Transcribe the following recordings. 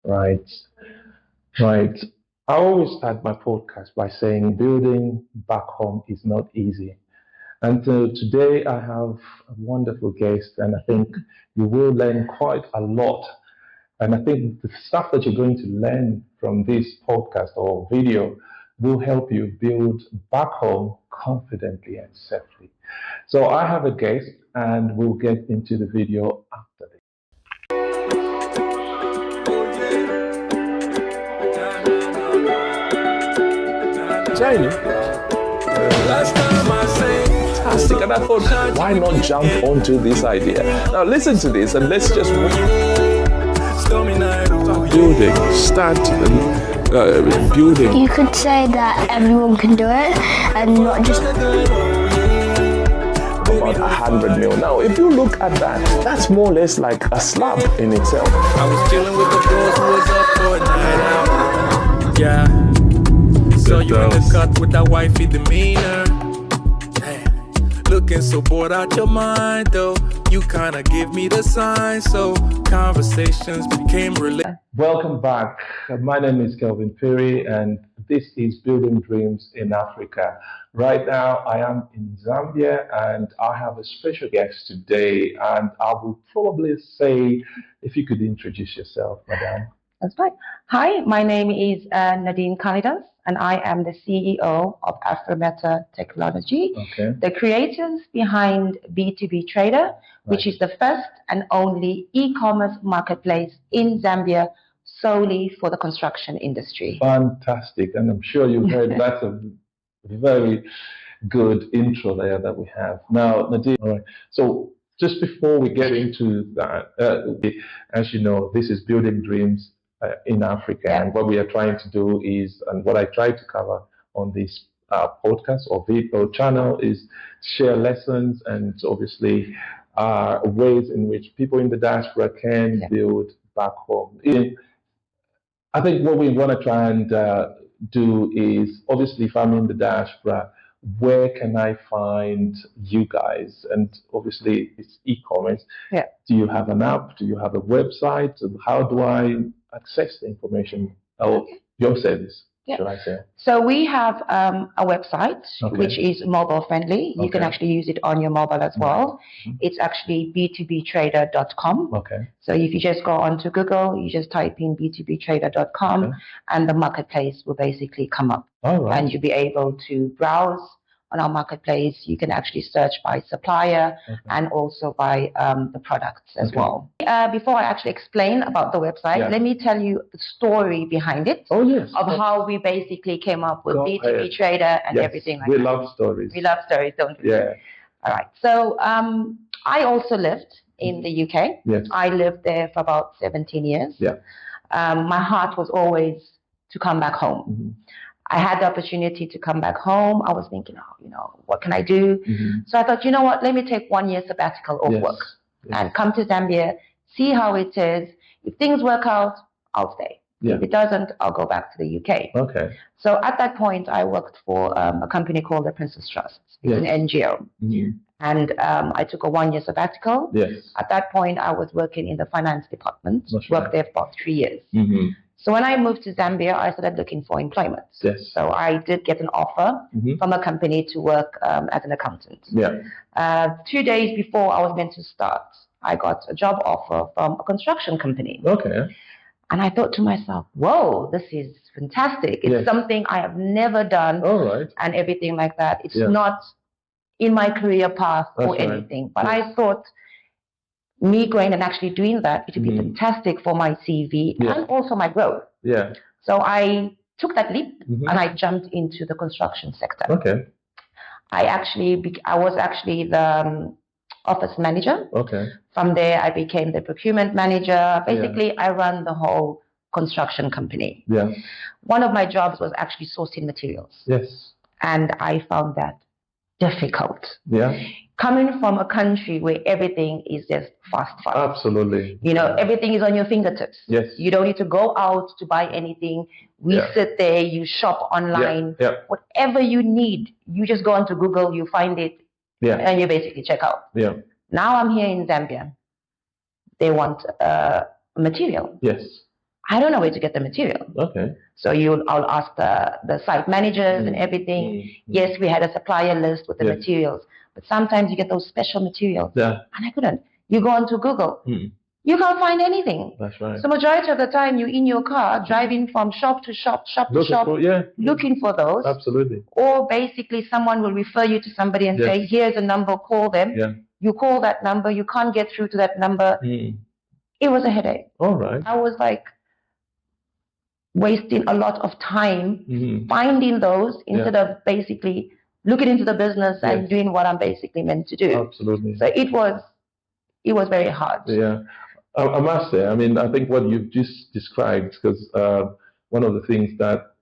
Right, right. I always start my podcast by saying building back home is not easy. And so today I have a wonderful guest, and I think you will learn quite a lot. And I think the stuff that you're going to learn from this podcast or video will help you build back home confidently and safely. So I have a guest, and we'll get into the video after this. China. Fantastic. And I thought, why not jump onto this idea? Now listen to this and let's just start building. Start building. You could say that everyone can do it and not just About 100 mil. Now, if you look at that, that's more or less like a slab in itself. I was chilling with the bros who was up for a night out. Yeah. So you in the cut with that wifey demeanor. Damn. Looking so bored out your mind though. You kinda give me the sign, so conversations became related. Welcome back. My name is Kelvin Perry, and this is Building Dreams in Africa. Right now, I am in Zambia, and I have a special guest today. And I will probably say, if you could introduce yourself, Madam. That's right. Hi, my name is Nadine Kalidas, and I am the CEO of Afrimeta Technologies, the creators behind B2B Traderr, which is the first and only e-commerce marketplace in Zambia solely for the construction industry. Fantastic. And I'm sure you've heard that's a very good intro there that we have. Now, Nadine, all right. So just before we get into that, as you know, this is Building Dreams in Africa. Yeah. And what we are trying to do is, and what I try to cover on this podcast or video channel is share lessons and obviously ways in which people in the diaspora can build back home. I think what we want to try and do is, obviously, if I'm in the diaspora, where can I find you guys? And obviously, it's e-commerce. Yeah. Do you have an app? Do you have a website? How do I access the information or your service, should I say? So we have a website which is mobile friendly. You can actually use it on your mobile as well. It's actually b2btraderr.com. So if you just go onto Google, you just type in b2btraderr.com and the marketplace will basically come up. And you'll be able to browse on our marketplace. You can actually search by supplier and also by the products as well. Before I actually explain about the website, let me tell you the story behind it of how we basically came up with B2B Traderr and everything like that. We love stories. We love stories, don't we? Yeah. All right. So I also lived in the UK. Yes. I lived there for about 17 years. Yeah. My heart was always to come back home. I had the opportunity to come back home. I was thinking, what can I do? So I thought, you know what, let me take 1 year sabbatical off work and come to Zambia, see how it is. If things work out, I'll stay. If it doesn't, I'll go back to the UK. So at that point, I worked for a company called the Princess Trust. It's an NGO. And I took a 1 year sabbatical. At that point, I was working in the finance department, worked there for about 3 years. So when I moved to Zambia, I started looking for employment. So I did get an offer from a company to work as an accountant. 2 days before I was meant to start, I got a job offer from a construction company. And I thought to myself, whoa, this is fantastic. It's something I have never done and everything like that. It's not in my career path or anything. But I thought, me going and actually doing that, it would be fantastic for my CV and also my growth. So I took that leap and I jumped into the construction sector. I was actually the office manager. From there, I became the procurement manager. Basically, I run the whole construction company. One of my jobs was actually sourcing materials. And I found that difficult. Coming from a country where everything is just fast. Absolutely. Everything is on your fingertips. You don't need to go out to buy anything. We sit there, you shop online. Whatever you need, you just go onto Google, you find it, and you basically check out. Now I'm here in Zambia. They want material. I don't know where to get the material. Okay. So I'll ask the site managers and everything. Yes, we had a supplier list with the materials, but sometimes you get those special materials. Yeah. And I couldn't. You go onto Google. You can't find anything. That's right. So majority of the time you're in your car driving from shop to shop to shop, looking for those. Absolutely. Or basically someone will refer you to somebody and say, here's a number, call them. Yeah. You call that number, you can't get through to that number. It was a headache. All right. I was like wasting a lot of time finding those instead of basically looking into the business and doing what I'm basically meant to do. Absolutely. So it was very hard. Yeah. I must say, I mean, I think what you've just described, because one of the things that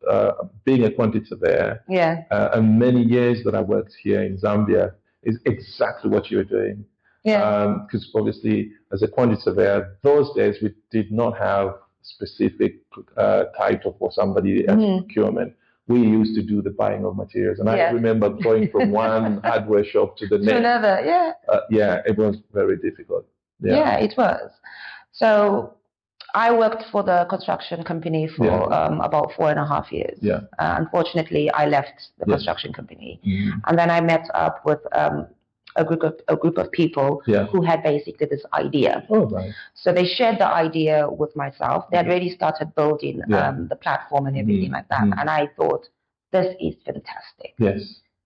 being a quantity surveyor and many years that I worked here in Zambia is exactly what you're doing. Because obviously, as a quantity surveyor, those days we did not have specific title for somebody as procurement. We used to do the buying of materials, and I remember going from one hardware shop to the next. To another, it was very difficult. Yeah, it was. So I worked for the construction company for about 4.5 years. Unfortunately, I left the construction company, and then I met up with a group of people who had basically this idea. So they shared the idea with myself. They had already started building the platform and everything like that, and I thought, this is fantastic.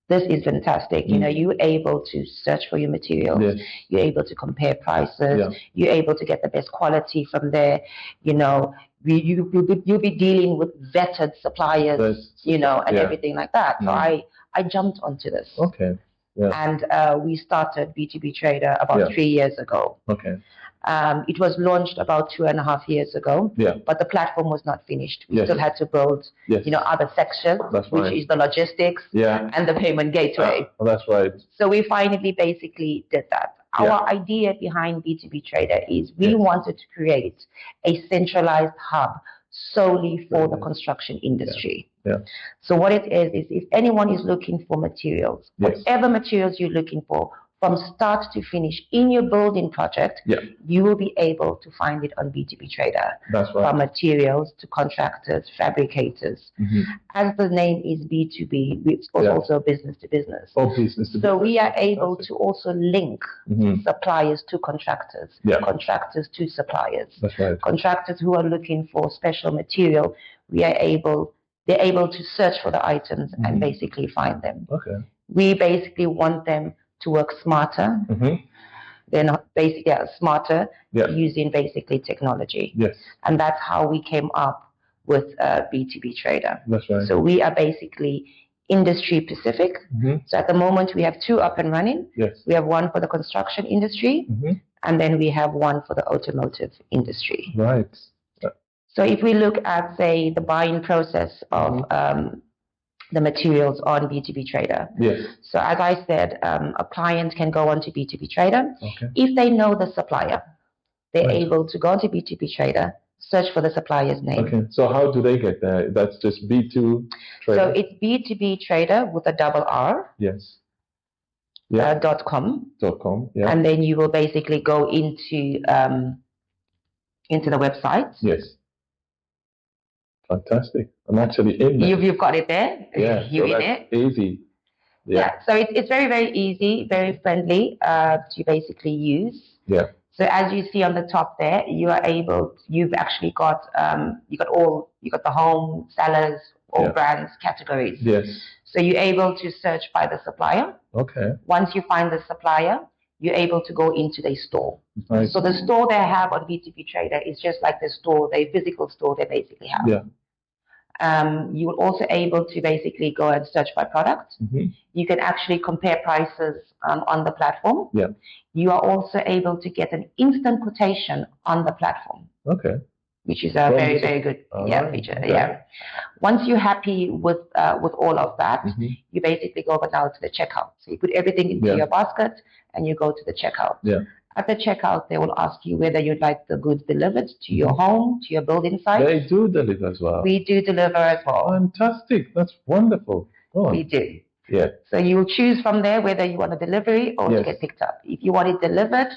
This is fantastic. You know, you're able to search for your materials. You're able to compare prices. You're able to get the best quality from there. You know, you'll be dealing with vetted suppliers, you know, and everything like that. So I jumped onto this. And we started B2B Traderr about 3 years ago. It was launched about 2.5 years ago, but the platform was not finished. We still had to build, you know, other sections, which is the logistics and the payment gateway. That's right. So we finally basically did that. Our idea behind B2B Traderr is we wanted to create a centralized hub solely for the construction industry. So what it is if anyone is looking for materials, whatever materials you're looking for, from start to finish in your building project, you will be able to find it on B2B Traderr. That's right. From materials to contractors, fabricators. As the name is B2B, it's also business to business. So we are able to also link suppliers to contractors, contractors to suppliers. That's right. Contractors who are looking for special material, they're able to search for the items and basically find them. We basically want them to work smarter. They're not basically smarter using basically technology. And that's how we came up with B2B Traderr. That's right. So we are basically industry specific. So at the moment we have 2 up and running. We have one for the construction industry and then we have one for the automotive industry. Right. So if we look at, say, the buying process of the materials on B2B Traderr. So as I said, a client can go onto B2B Traderr. If they know the supplier, they're able to go onto B2B Traderr, search for the supplier's name. So how do they get there? That's just B2 Traderr. So it's B2B Traderr with a double R. .com. And then you will basically go into the website. Fantastic. I'm actually in there. You've got it there? You're in it? Easy. So it's very, very easy, very friendly to basically use. So as you see on the top there, you've actually got the home, sellers, all brands, categories. So you're able to search by the supplier. Once you find the supplier, you're able to go into their store. So the store they have on B2B Traderr is just like the physical store they basically have. You will also able to basically go and search by product. You can actually compare prices on the platform. You are also able to get an instant quotation on the platform. Which is a very, very good feature. Once you're happy with all of that, you basically go now to the checkout. So you put everything into your basket and you go to the checkout. At the checkout, they will ask you whether you'd like the goods delivered to your home, to your building site. They do deliver as well. We do deliver as well. Fantastic. That's wonderful. We do. So you will choose from there whether you want a delivery or to get picked up. If you want it delivered,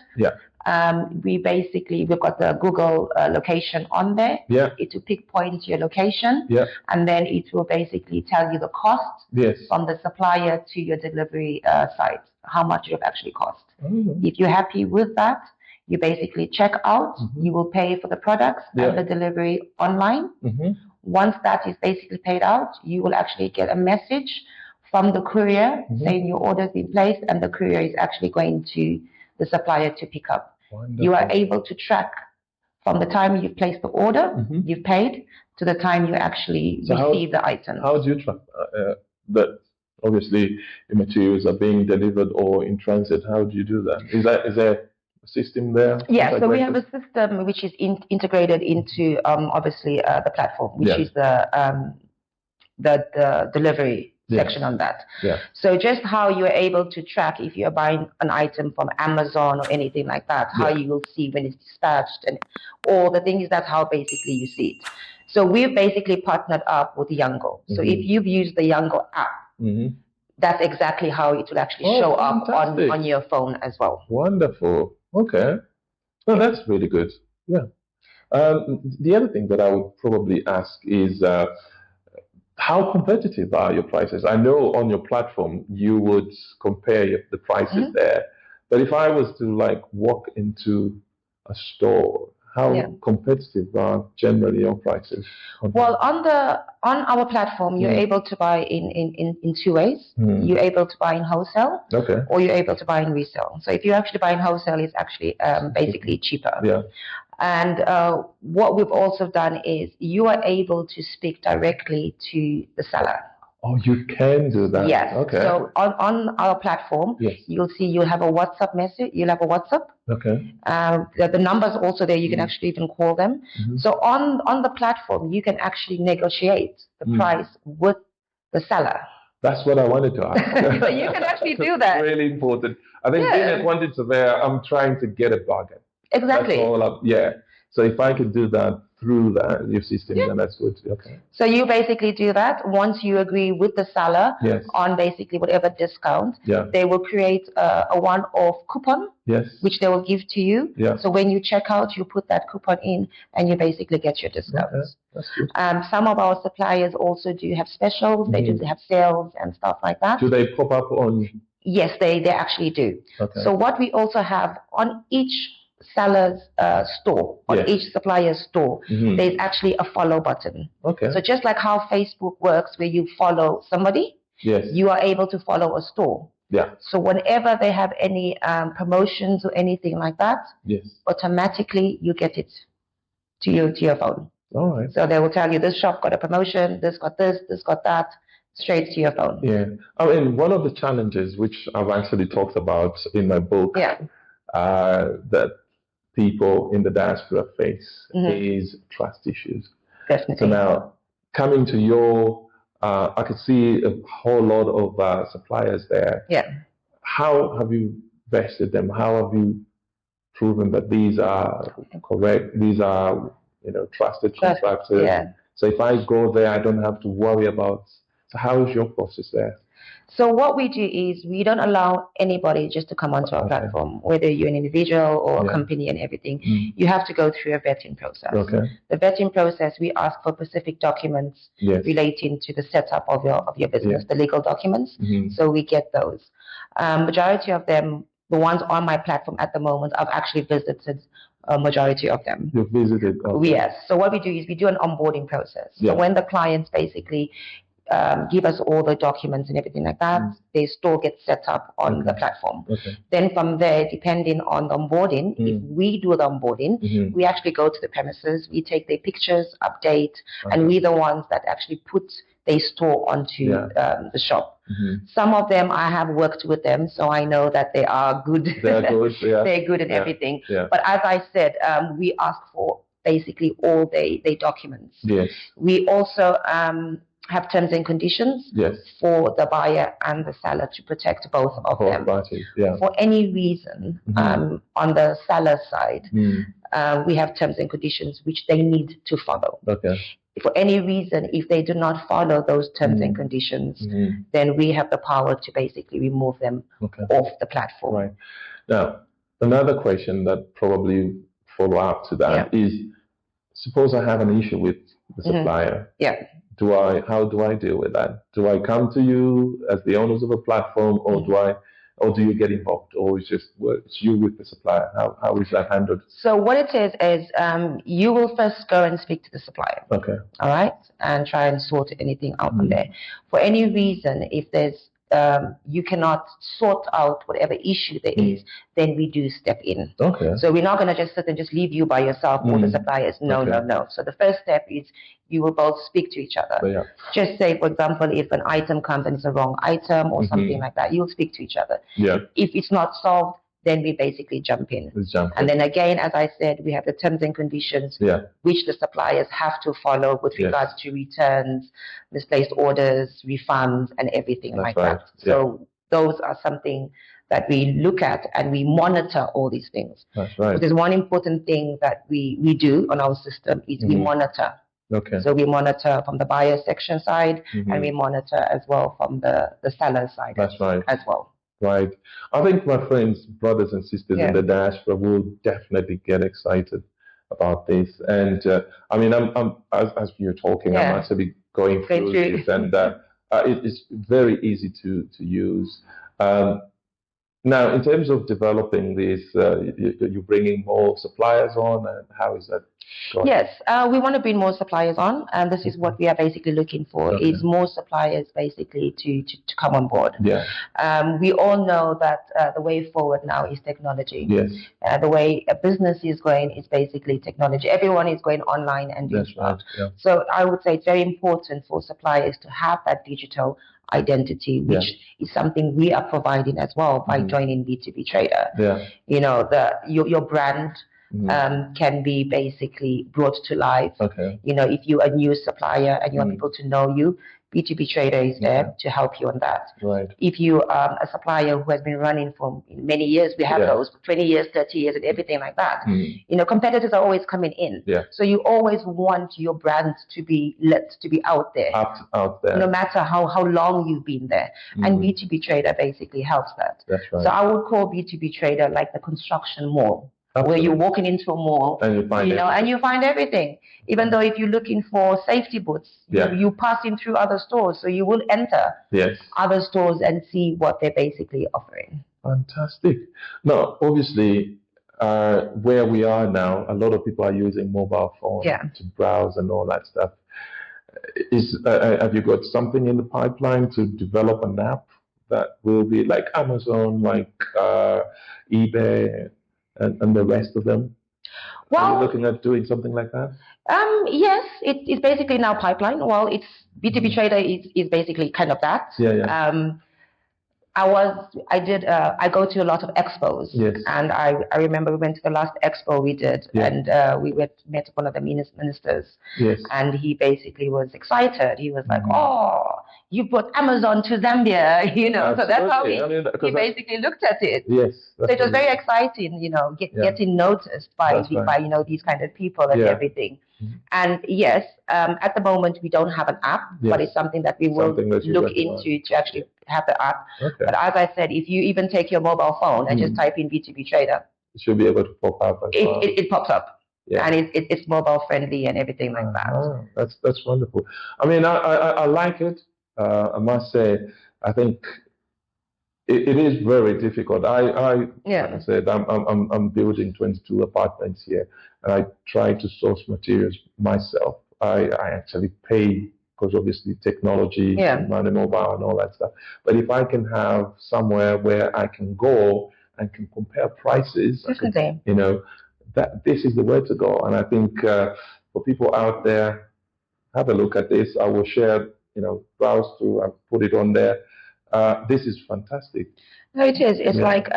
we've got the Google location on there. Yeah. It will pinpoint your location. Yeah. And then it will basically tell you the cost from the supplier to your delivery site, how much it will actually cost. If you're happy with that, you basically check out. You will pay for the products and the delivery online. Once that is basically paid out, you will actually get a message from the courier saying your order's been placed, and the courier is actually going to the supplier to pick up. Wonderful. You are able to track from the time you place the order, you've paid, to the time you actually receive the item. How do you track that? Obviously, the materials are being delivered or in transit. How do you do that? Is there a system there? Yeah, so we have a system which is integrated into obviously the platform, which is the delivery section on that. Yeah. So just how you're able to track if you're buying an item from Amazon or anything like that, how you will see when it's dispatched and all the things, that's how basically you see it. So we've basically partnered up with Yango. So if you've used the Yango app, that's exactly how it will actually show up on your phone as well. Wonderful. Okay. Well, that's really good. Yeah. The other thing that I would probably ask is, how competitive are your prices? I know on your platform you would compare the prices there, but if I was to walk into a store, how competitive are generally your prices? Well, on our platform, you're able to buy in two ways. You're able to buy in wholesale, or you're able to buy in resale. So if you actually buy in wholesale, it's actually basically cheaper. Yeah. And what we've also done is you are able to speak directly to the seller. Oh, you can do that. Yes. Okay. So on our platform, you'll see you'll have a WhatsApp message. You'll have a WhatsApp. Okay. The numbers also there. You can actually even call them. So on the platform, you can actually negotiate the price with the seller. That's what I wanted to ask. So you can actually do that. Really important. I think being a quantity surveyor, I'm trying to get a bargain. Exactly. That's all up. Yeah. So if I could do that through your system, then that's good. Okay. So you basically do that. Once you agree with the seller on basically whatever discount, they will create a one-off coupon, which they will give to you. Yeah. So when you check out, you put that coupon in and you basically get your discounts. Okay. That's good. Some of our suppliers also do have specials. They do have sales and stuff like that. Do they pop up on? Yes, they actually do. Okay. So what we also have on each seller's store, on each supplier's store, there's actually a follow button. Okay. So just like how Facebook works, where you follow somebody, you are able to follow a store. Yeah. So whenever they have any promotions or anything like that, automatically you get it to your phone. All right. So they will tell you this shop got a promotion, this got this got that, straight to your phone. Yeah. I mean, one of the challenges which I've actually talked about in my book, that people in the diaspora face is trust issues. Definitely. So now, coming to your, I could see a whole lot of suppliers there. Yeah. How have you vested them? How have you proven that these are correct? These are, trusted contractors. Yeah. So if I go there, I don't have to worry about. So how is your process there? So what we do is we don't allow anybody just to come onto our platform, whether you're an individual or a company and everything. You have to go through a vetting process. Okay. The vetting process, we ask for specific documents relating to the setup of your business, the legal documents. So we get those. Majority of them, the ones on my platform at the moment, I've actually visited a majority of them. You've visited? Okay. Yes. So what we do is we do an onboarding process. So when the clients basically give us all the documents and everything like that, their store gets set up on the platform. Then from there, depending on the onboarding, if we do the onboarding, we actually go to the premises, we take their pictures, update, and we're the ones that actually put their store onto the shop. Some of them, I have worked with them, so I know that they are good. They're good, They're good and everything. But as I said, we ask for basically all their documents. Yes. We also have terms and conditions for the buyer and the seller to protect both of them. Parties, For any reason, on the seller side, we have terms and conditions which they need to follow. Okay. For any reason, if they do not follow those terms and conditions, then we have the power to basically remove them off the platform. Right. Now, Another question that probably follow up to that is, suppose I have an issue with the supplier. How do I deal with that? Do I come to you as the owners of a platform, or do you get involved, or it's you with the supplier? How is that handled? So what it is you will first go and speak to the supplier. Okay. All right, and try and sort anything out from there. For any reason, if there's you cannot sort out whatever issue there is, then we do step in. Okay. So we're not going to just sit and just leave you by yourself or the suppliers. No. So the first step is you will both speak to each other. Just say, for example, if an item comes and it's a wrong item or something like that, you'll speak to each other. If it's not solved, then we basically jump in. And then again, as I said, we have the terms and conditions which the suppliers have to follow with regards to returns, misplaced orders, refunds, and everything like that. So those are something that we look at, and we monitor all these things. That's right. But there's one important thing that we do on our system is we monitor. Okay. So we monitor from the buyer section side, and we monitor as well from the seller side. That's right. As well. Right. I think my friends, brothers and sisters in the diaspora will definitely get excited about this. And I mean, I'm as you're talking, I'm actually going through this, and it's very easy to use. Now, in terms of developing this, you're bringing more suppliers on, and how is that going? Yes, we want to bring more suppliers on, and this is what we are basically looking for, is more suppliers basically to come on board. We all know that the way forward now is technology. Yes. The way a business is going is basically technology. Everyone is going online and digital. So I would say it's very important for suppliers to have that digital identity, which is something we are providing as well by joining B2B Traderr. You know, your brand can be basically brought to life. You know, if you're a new supplier and you want people to know you, B2B Traderr is there to help you on that. If you are a supplier who has been running for many years, we have those for 20 years, 30 years, and everything like that. You know, competitors are always coming in. So you always want your brand to be out there. Out there. No matter how long you've been there. And B2B Traderr basically helps that. That's right. So I would call B2B Traderr like the construction mall. Where you're walking into a mall, and you find everything. Even though if you're looking for safety boots, you're passing through other stores, so you will enter other stores and see what they're basically offering. Fantastic. Now, obviously, where we are now, a lot of people are using mobile phones to browse and all that stuff. Have you got something in the pipeline to develop an app that will be like Amazon, like eBay, and the rest of them? Well, are you looking at doing something like that? Yes, it's basically now pipeline. Well, it's B2B Traderr is basically kind of that. I go to a lot of expos, and I remember we went to the last expo we did, and we met one of the ministers, and he basically was excited. He was like, "Oh, you brought Amazon to Zambia," you know. Absolutely. So that's how he basically looked at it. So it was very exciting, you know, getting noticed by you know, these kind of people and everything. And yes, at the moment we don't have an app, but it's something that we will look into to actually have the app. But as I said, if you even take your mobile phone and just type in B2B Traderr, it should be able to pop up. It pops up, and it's mobile friendly and everything like that. That's wonderful. I mean, I like it. I must say, I think it is very difficult. Like I said, I'm building 22 apartments here, and I try to source materials myself. I actually pay, because obviously technology, money mobile and all that stuff. But if I can have somewhere where I can go and can compare prices, you know, that this is the way to go. And I think for people out there, have a look at this. I will share, you know, browse through and put it on there. This is fantastic. No, it is. It's like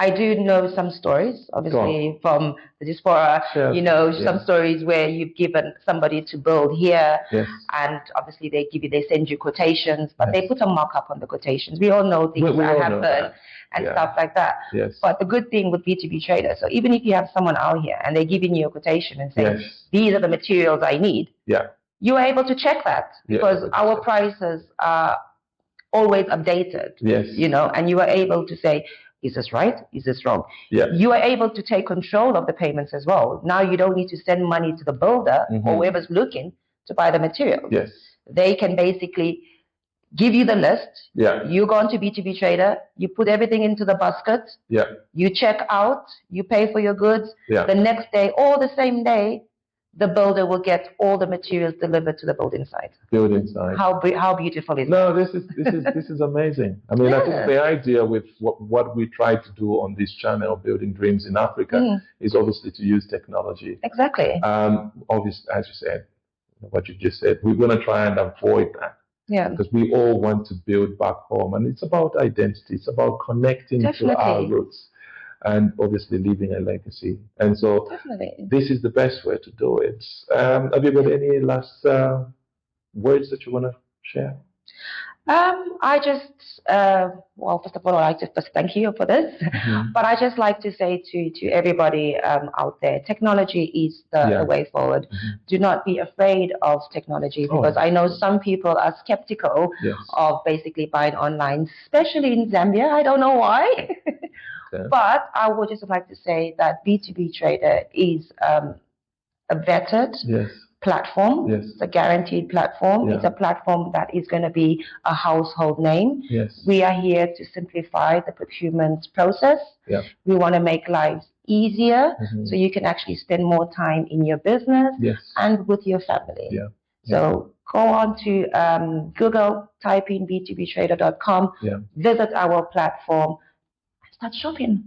I do know some stories, obviously, from the Diaspora, you know, some stories where you've given somebody to build here, and obviously they send you quotations, but they put a markup on the quotations. We all know things that happen and stuff like that. But the good thing with B2B Traderr, so even if you have someone out here and they're giving you a quotation and saying, these are the materials I need, you are able to check that, because our prices are always updated, you know, and you are able to say, is this right? Is this wrong? Yeah. You are able to take control of the payments as well. Now you don't need to send money to the builder or whoever's looking to buy the material. Yes. They can basically give you the list. Yeah. You go on to B2B Trader, you put everything into the basket. Yeah. You check out, you pay for your goods. Yeah. The next day or the same day, the builder will get all the materials delivered to the building site. How beautiful is that? No, this is amazing. I mean, I think the idea with what we try to do on this channel, Building Dreams in Africa, is obviously to use technology. Exactly. Obviously, as you said, what you just said, we're going to try and avoid that. Yeah. Because we all want to build back home, and it's about identity. It's about connecting to our roots, and obviously leaving a legacy. And so this is the best way to do it. Have you got any last words that you want to share? I just, well, first of all, I just thank you for this. But I just like to say to everybody out there, technology is the way forward. Do not be afraid of technology, because I know some people are skeptical of basically buying online, especially in Zambia. I don't know why. But I would just like to say that B2B Traderr is a vetted platform. It's a guaranteed platform. It's a platform that is going to be a household name. We are here to simplify the procurement process. We want to make lives easier so you can actually spend more time in your business and with your family. So go on to Google, type in b2btraderr.com, visit our platform, and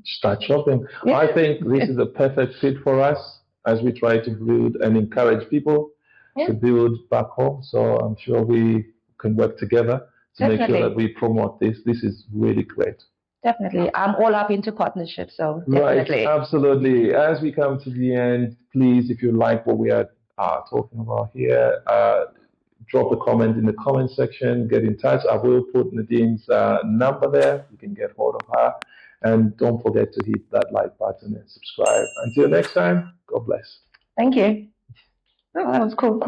start shopping. I think this is a perfect fit for us as we try to build and encourage people to build back home. So I'm sure we can work together to make sure that we promote this. This is really great. Definitely. I'm all up into partnerships, so definitely. Right, absolutely. As we come to the end, please, if you like what we are talking about here, drop a comment in the comment section, get in touch. I will put Nadine's number there. You can get hold of her. And don't forget to hit that like button and subscribe. Until next time, God bless. Thank you. Oh, that was cool.